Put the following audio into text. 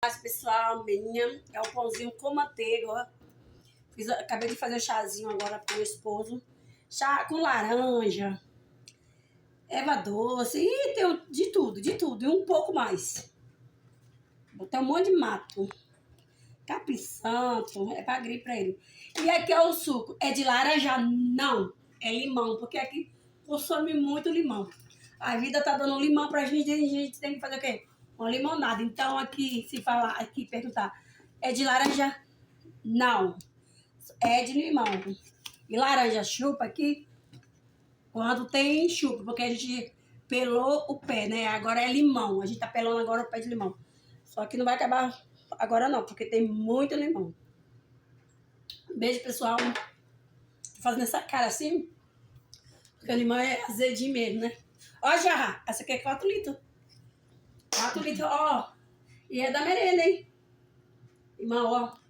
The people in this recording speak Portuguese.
Mas, pessoal, minha é o pãozinho com manteiga, ó. Acabei de fazer o chazinho agora pro meu esposo. Chá com laranja, erva doce, e tem de tudo, e um pouco mais. Botar um monte de mato. Capim Santo, é pra gripe pra ele. E aqui é o suco, é de laranja? Não, é limão, porque aqui consome muito limão. A vida tá dando limão pra gente, a gente tem que fazer o quê? Uma limonada. Então aqui, se falar, aqui perguntar, é de laranja? Não, é de limão. E laranja chupa aqui, quando tem chupa, porque a gente pelou o pé, né? Agora é limão, a gente tá pelando agora o pé de limão. Só que não vai acabar agora não, porque tem muito limão. Beijo, pessoal. Tô fazendo essa cara assim, porque o limão é azedinho mesmo, né? Ó, Jarra, essa aqui é 4 litros. 4 litros, ó. E é da merenda, hein? Limão, ó.